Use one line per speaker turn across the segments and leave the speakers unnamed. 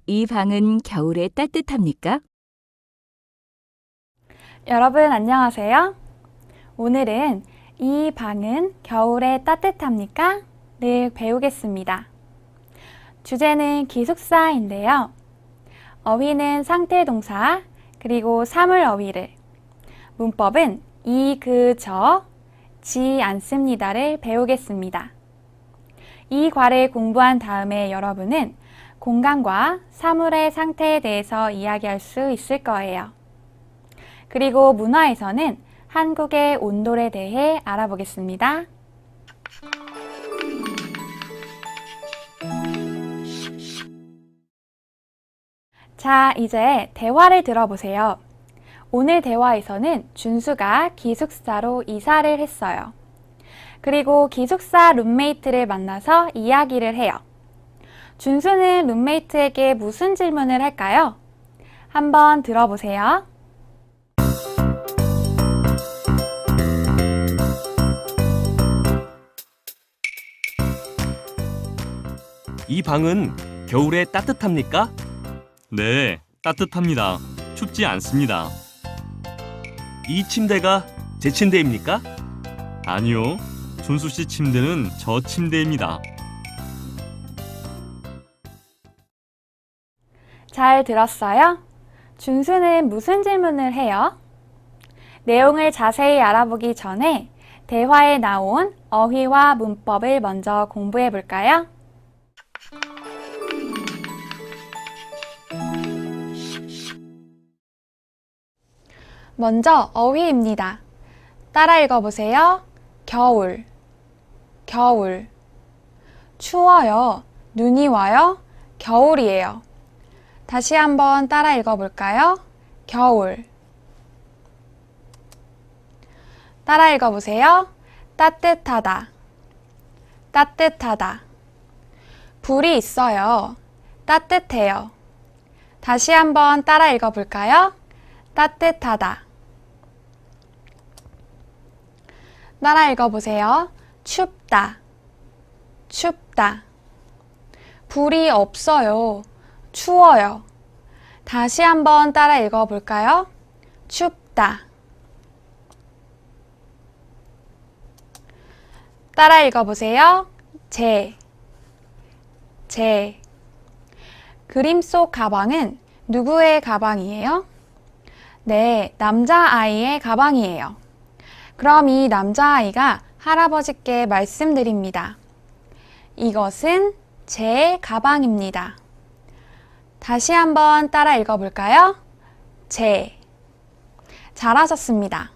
이 방은 겨울에 따뜻합니까?
여러분 안녕하세요. 오늘은 이 방은 겨울에 따뜻합니까? 를 배우겠습니다. 주제는 기숙사인데요. 어휘는 상태동사, 그리고 사물어휘를, 문법은 이, 그, 저, 지 않습니다를 배우겠습니다. 이 과를 공부한 다음에 여러분은 공간과 사물의 상태에 대해서 이야기할 수 있을 거예요. 그리고 문화에서는 한국의 온돌에 대해 알아보겠습니다. 자, 이제 대화를 들어보세요. 오늘 대화에서는 준수가 기숙사로 이사를 했어요. 그리고 기숙사 룸메이트를 만나서 이야기를 해요. 준수는 룸메이트에게 무슨 질문을 할까요? 한번 들어보세요.
이 방은 겨울에 따뜻합니까?
네, 따뜻합니다. 춥지 않습니다.
이 침대가 제 침대입니까?
아니요, 준수 씨 침대는 저 침대입니다.
잘 들었어요? 준수는 무슨 질문을 해요? 내용을 자세히 알아보기 전에 대화에 나온 어휘와 문법을 먼저 공부해 볼까요? 먼저 어휘입니다. 따라 읽어보세요. 겨울, 겨울. 추워요. 눈이 와요. 겨울이에요. 다시 한번 따라 읽어볼까요? 겨울. 따라 읽어보세요. 따뜻하다, 따뜻하다. 불이 있어요. 따뜻해요. 다시 한번 따라 읽어볼까요? 따뜻하다. 따라 읽어보세요. 춥다, 춥다. 불이 없어요. 추워요. 다시 한번 따라 읽어볼까요? 춥다. 따라 읽어보세요. 제. 그림 속 가방은 누구의 가방이에요? 네, 남자아이의 가방이에요. 그럼 이 남자아이가 할아버지께 말씀드립니다. 이것은 제 가방입니다. 다시 한번 따라 읽어볼까요? 제. 잘하셨습니다.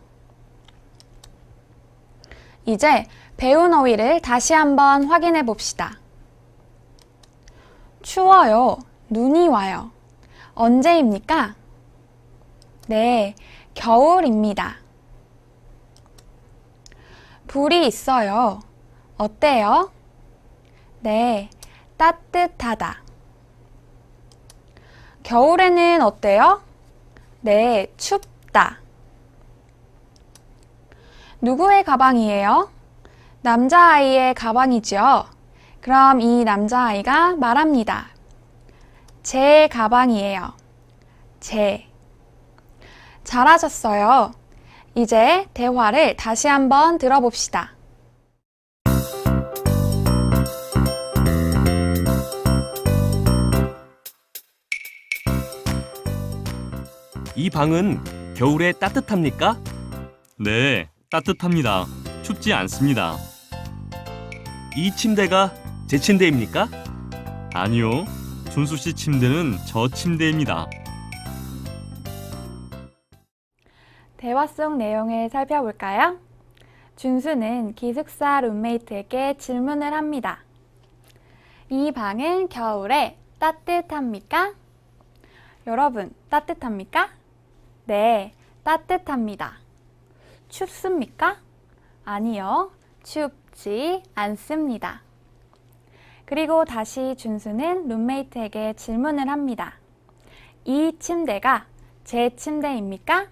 이제 배운 어휘를 다시 한번 확인해 봅시다. 추워요. 눈이 와요. 언제입니까? 네, 겨울입니다. 불이 있어요. 어때요? 네, 따뜻하다. 겨울에는 어때요? 네, 춥다. 누구의 가방이에요? 남자아이의 가방이죠. 그럼 이 남자아이가 말합니다. 제 가방이에요. 제. 잘하셨어요. 이제 대화를 다시 한번 들어봅시다.
이 방은 겨울에 따뜻합니까?
네, 따뜻합니다. 춥지 않습니다.
이 침대가 제 침대입니까?
아니요, 준수 씨 침대는 저 침대입니다.
대화 속 내용을 살펴볼까요? 준수는 기숙사 룸메이트에게 질문을 합니다. 이 방은 겨울에 따뜻합니까? 여러분, 따뜻합니까? 네, 따뜻합니다. 춥습니까? 아니요, 춥지 않습니다. 그리고 다시 준수는 룸메이트에게 질문을 합니다. 이 침대가 제 침대입니까?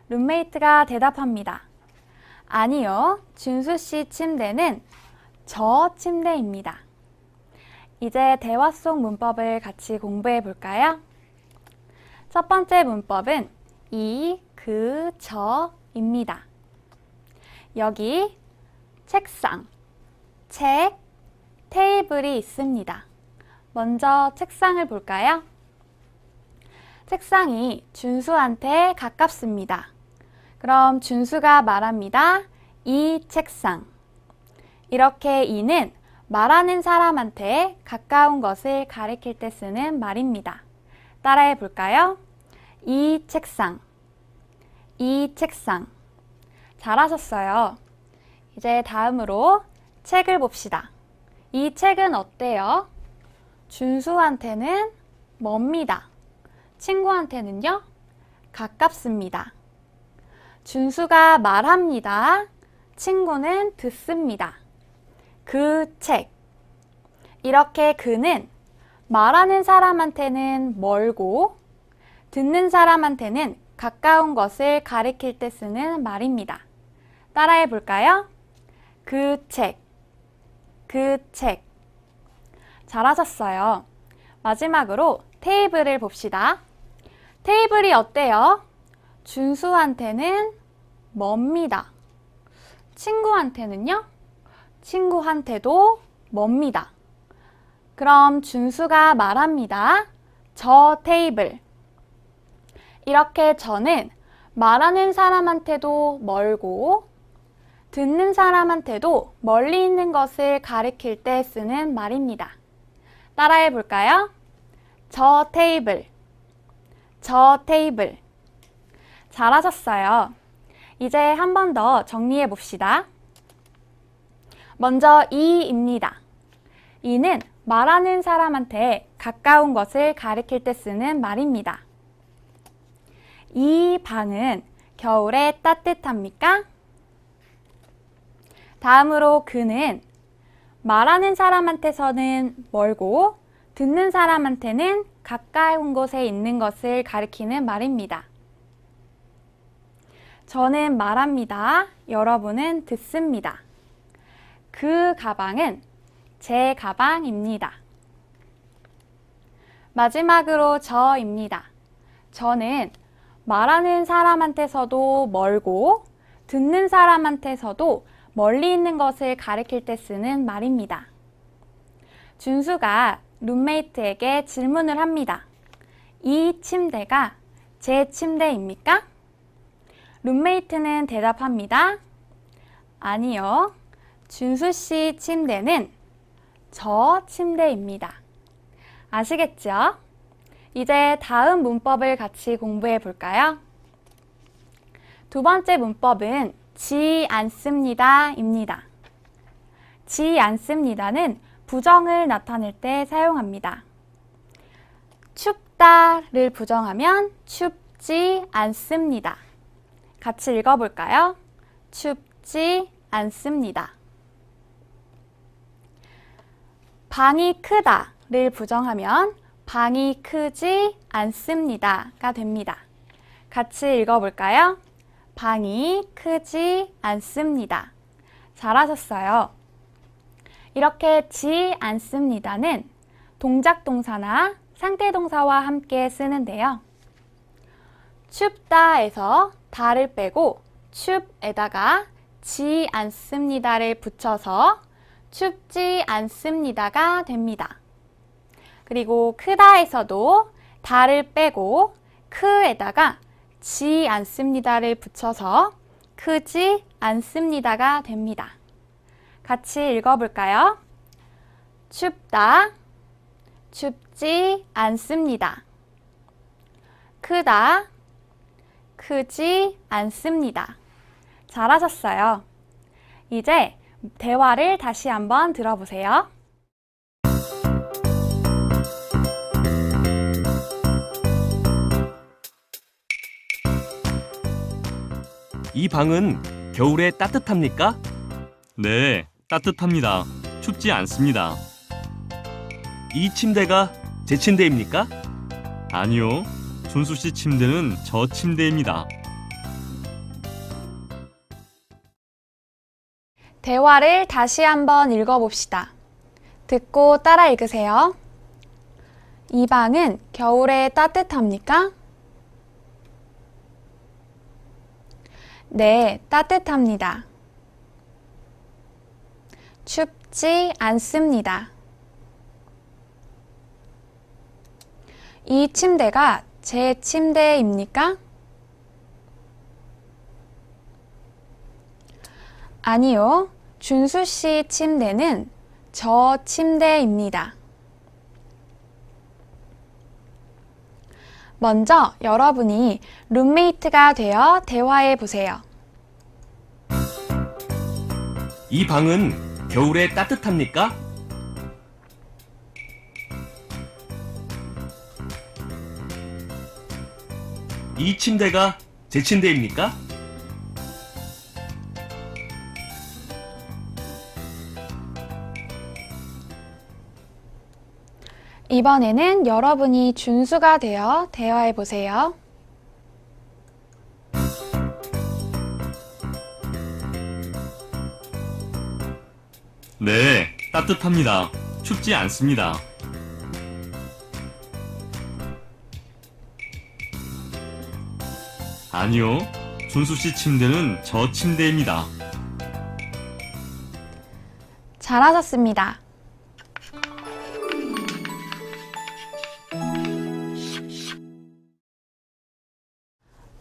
룸메이트가 대답합니다. 아니요, 준수 씨 침대는 저 침대입니다. 이제 대화 속 문법을 같이 공부해 볼까요? 첫 번째 문법은 이, 그, 저입니다. 여기 책상, 책, 테이블이 있습니다. 먼저 책상을 볼까요? 책상이 준수한테 가깝습니다. 그럼 준수가 말합니다. 이 책상. 이렇게 이는 말하는 사람한테 가까운 것을 가리킬 때 쓰는 말입니다. 따라해 볼까요? 이 책상. 이 책상. 잘하셨어요. 이제 다음으로 책을 봅시다. 이 책은 어때요? 준수한테는 멉니다. 친구한테는요? 가깝습니다. 준수가 말합니다. 친구는 듣습니다. 그 책. 이렇게 그는 말하는 사람한테는 멀고 듣는 사람한테는 가까운 것을 가리킬 때 쓰는 말입니다. 따라해 볼까요? 그 책. 그 책. 잘하셨어요. 마지막으로 테이블을 봅시다. 테이블이 어때요? 준수한테는 멉니다. 친구한테는요? 친구한테도 멉니다. 그럼 준수가 말합니다. 저 테이블. 이렇게 저는 말하는 사람한테도 멀고 듣는 사람한테도 멀리 있는 것을 가리킬 때 쓰는 말입니다. 따라해 볼까요? 저 테이블. 저 테이블. 잘하셨어요. 이제 한 번 더 정리해 봅시다. 먼저 이입니다. 이는 말하는 사람한테 가까운 것을 가리킬 때 쓰는 말입니다. 이 방은 겨울에 따뜻합니까? 다음으로 그는 말하는 사람한테서는 멀고 듣는 사람한테는 가까운 곳에 있는 것을 가리키는 말입니다. 저는 말합니다. 여러분은 듣습니다. 그 가방은 제 가방입니다. 마지막으로 저입니다. 저는 말하는 사람한테서도 멀고 듣는 사람한테서도 멀리 있는 것을 가리킬 때 쓰는 말입니다. 준수가 룸메이트에게 질문을 합니다. 이 침대가 제 침대입니까? 룸메이트는 대답합니다. 아니요. 준수 씨 침대는 저 침대입니다. 아시겠죠? 이제 다음 문법을 같이 공부해 볼까요? 두 번째 문법은 지 않습니다 입니다. 지 않습니다는 부정을 나타낼 때 사용합니다. 춥다를 부정하면 춥지 않습니다. 같이 읽어볼까요? 춥지 않습니다. 방이 크다를 부정하면 방이 크지 않습니다가 됩니다. 같이 읽어볼까요? 방이 크지 않습니다. 잘하셨어요. 이렇게 지 않습니다는 동작 동사나 상태 동사와 함께 쓰는데요. 춥다에서 다를 빼고 춥에다가 지 않습니다를 붙여서 춥지 않습니다가 됩니다. 그리고 크다에서도 다를 빼고 크에다가 지 않습니다를 붙여서 크지 않습니다가 됩니다. 같이 읽어볼까요? 춥다, 춥지 않습니다. 크다, 크지 않습니다. 잘하셨어요. 이제 대화를 다시 한번 들어보세요.
이 방은 겨울에 따뜻합니까?
네, 따뜻합니다. 춥지 않습니다.
이 침대가 제 침대입니까?
아니요. 준수 씨 침대는 저 침대입니다.
대화를 다시 한번 읽어봅시다. 듣고 따라 읽으세요. 이 방은 겨울에 따뜻합니까? 네, 따뜻합니다. 춥지 않습니다. 이 침대가 제 침대입니까? 아니요, 준수 씨 침대는 저 침대입니다. 먼저 여러분이 룸메이트가 되어 대화해 보세요.
이 방은 겨울에 따뜻합니까? 이 침대가 제 침대입니까?
이번에는 여러분이 준수가 되어 대화해 보세요.
네, 따뜻합니다. 춥지 않습니다. 아니요, 준수 씨 침대는 저 침대입니다.
잘하셨습니다.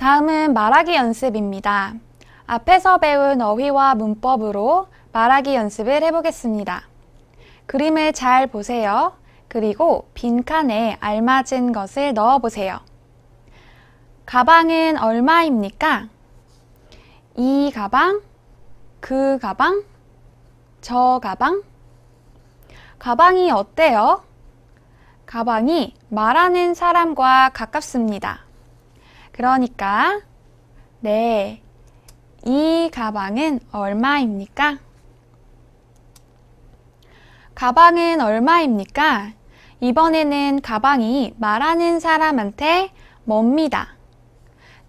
다음은 말하기 연습입니다. 앞에서 배운 어휘와 문법으로 말하기 연습을 해보겠습니다. 그림을 잘 보세요. 그리고 빈칸에 알맞은 것을 넣어보세요. 가방은 얼마입니까? 이 가방, 그 가방, 저 가방. 가방이 어때요? 가방이 말하는 사람과 가깝습니다. 그러니까 네, 이 가방은 얼마입니까? 가방은 얼마입니까? 이번에는 가방이 말하는 사람한테 멉니다.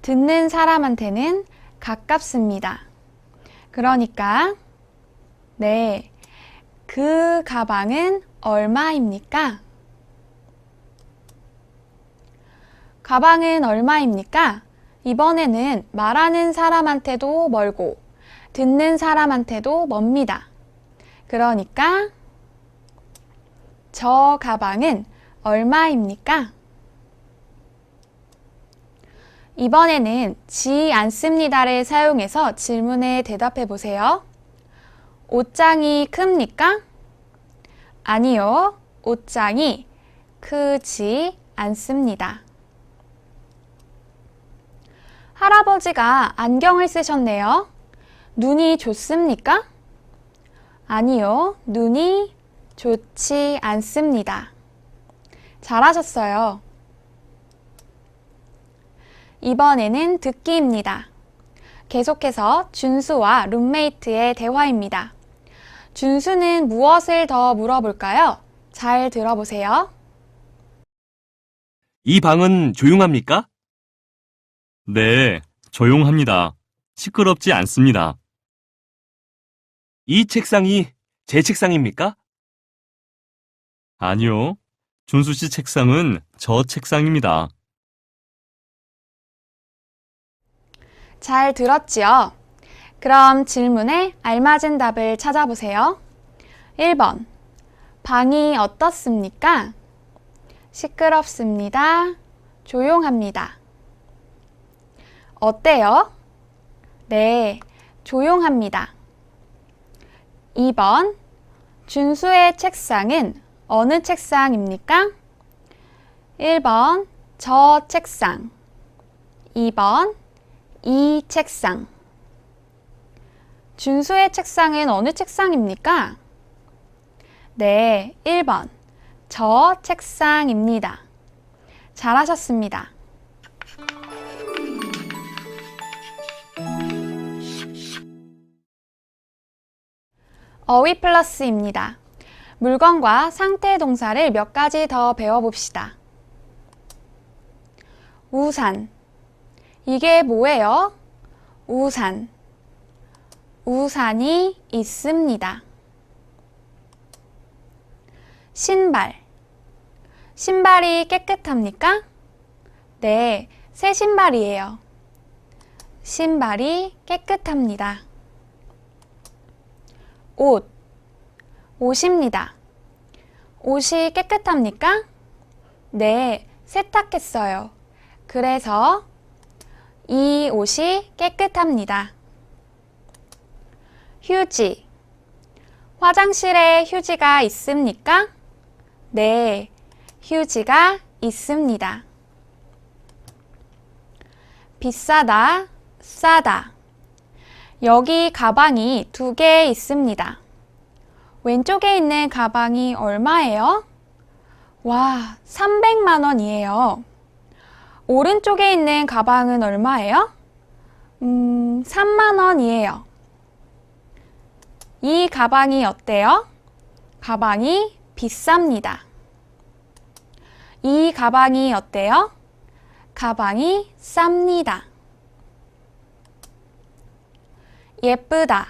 듣는 사람한테는 가깝습니다. 그러니까 네, 그 가방은 얼마입니까? 가방은 얼마입니까? 이번에는 말하는 사람한테도 멀고 듣는 사람한테도 멉니다. 그러니까 저 가방은 얼마입니까? 이번에는 지 않습니다를 사용해서 질문에 대답해 보세요. 옷장이 큽니까? 아니요, 옷장이 크지 않습니다. 할아버지가 안경을 쓰셨네요. 눈이 좋습니까? 아니요, 눈이 좋지 않습니다. 잘하셨어요. 이번에는 듣기입니다. 계속해서 준수와 룸메이트의 대화입니다. 준수는 무엇을 더 물어볼까요? 잘 들어보세요.
이 방은 조용합니까?
네, 조용합니다. 시끄럽지 않습니다.
이 책상이 제 책상입니까?
아니요, 준수 씨 책상은 저 책상입니다.
잘 들었지요? 그럼 질문에 알맞은 답을 찾아보세요. 1번. 방이 어떻습니까? 시끄럽습니다. 조용합니다. 어때요? 네, 조용합니다. 2번. 준수의 책상은 어느 책상입니까? 1번, 저 책상. 2번, 이 책상. 준수의 책상은 어느 책상입니까? 네, 1번, 저 책상입니다. 잘하셨습니다. 어휘 플러스입니다. 물건과 상태 동사를 몇 가지 더 배워봅시다. 우산. 이게 뭐예요? 우산. 우산이 있습니다. 신발. 신발이 깨끗합니까? 네, 새 신발이에요. 신발이 깨끗합니다. 옷. 옷입니다. 옷이 깨끗합니까? 네, 세탁했어요. 그래서 이 옷이 깨끗합니다. 휴지. 화장실에 휴지가 있습니까? 네, 휴지가 있습니다. 비싸다, 싸다. 여기 가방이 2개 있습니다. 왼쪽에 있는 가방이 얼마예요? 와, 300만 원이에요. 오른쪽에 있는 가방은 얼마예요? 3만 원이에요. 이 가방이 어때요? 가방이 비쌉니다. 이 가방이 어때요? 가방이 쌉니다. 예쁘다.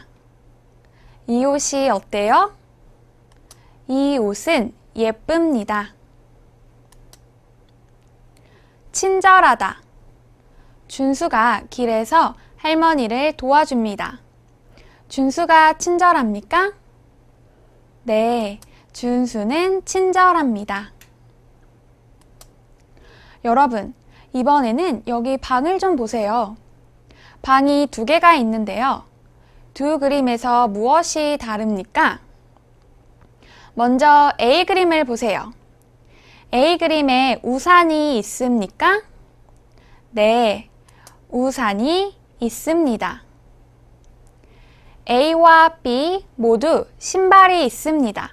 이 옷이 어때요? 이 옷은 예쁩니다. 친절하다. 준수가 길에서 할머니를 도와줍니다. 준수가 친절합니까? 네, 준수는 친절합니다. 여러분, 이번에는 여기 방을 좀 보세요. 방이 2개가 있는데요. 2 그림에서 무엇이 다릅니까? 먼저 A 그림을 보세요. A 그림에 우산이 있습니까? 네, 우산이 있습니다. A와 B 모두 신발이 있습니다.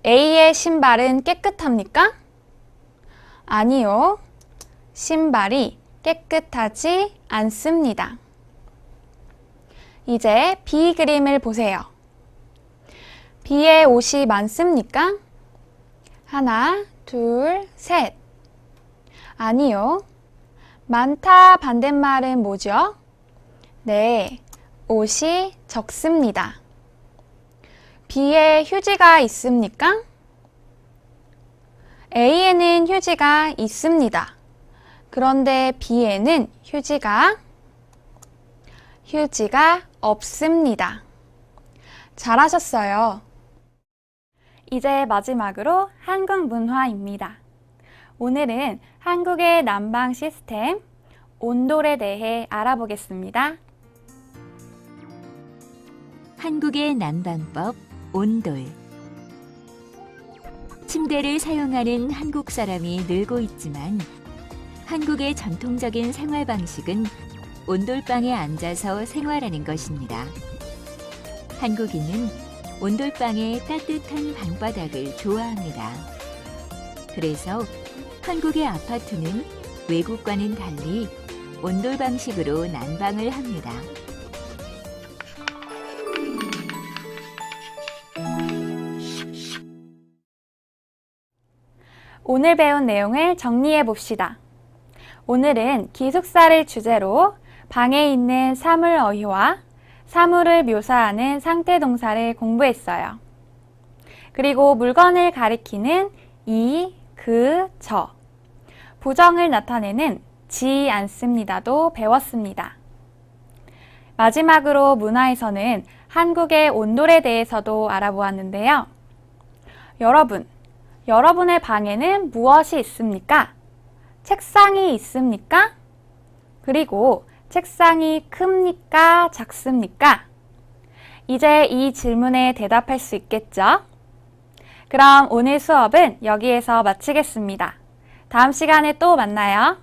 A의 신발은 깨끗합니까? 아니요. 신발이 깨끗하지 않습니다. 이제 B 그림을 보세요. B의 옷이 많습니까? 하나, 둘, 셋. 아니요. 많다 반대말은 뭐죠? 네, 옷이 적습니다. B에 휴지가 있습니까? A에는 휴지가 있습니다. 그런데 B에는 휴지가 없습니다. 잘하셨어요. 이제 마지막으로 한국 문화입니다. 오늘은 한국의 난방 시스템, 온돌에 대해 알아보겠습니다.
한국의 난방법 온돌. 침대를 사용하는 한국 사람이 늘고 있지만 한국의 전통적인 생활 방식은 온돌방에 앉아서 생활하는 것입니다. 한국인은 온돌방의 따뜻한 방바닥을 좋아합니다. 그래서 한국의 아파트는 외국과는 달리 온돌 방식으로 난방을 합니다.
오늘 배운 내용을 정리해 봅시다. 오늘은 기숙사를 주제로 방에 있는 사물 어휘와 사물을 묘사하는 상태 동사를 공부했어요. 그리고 물건을 가리키는 이, 그, 저, 부정을 나타내는 지 않습니다도 배웠습니다. 마지막으로 문화에서는 한국의 온돌에 대해서도 알아보았는데요. 여러분의 방에는 무엇이 있습니까? 책상이 있습니까? 그리고 책상이 큽니까? 작습니까? 이제 이 질문에 대답할 수 있겠죠? 그럼 오늘 수업은 여기에서 마치겠습니다. 다음 시간에 또 만나요.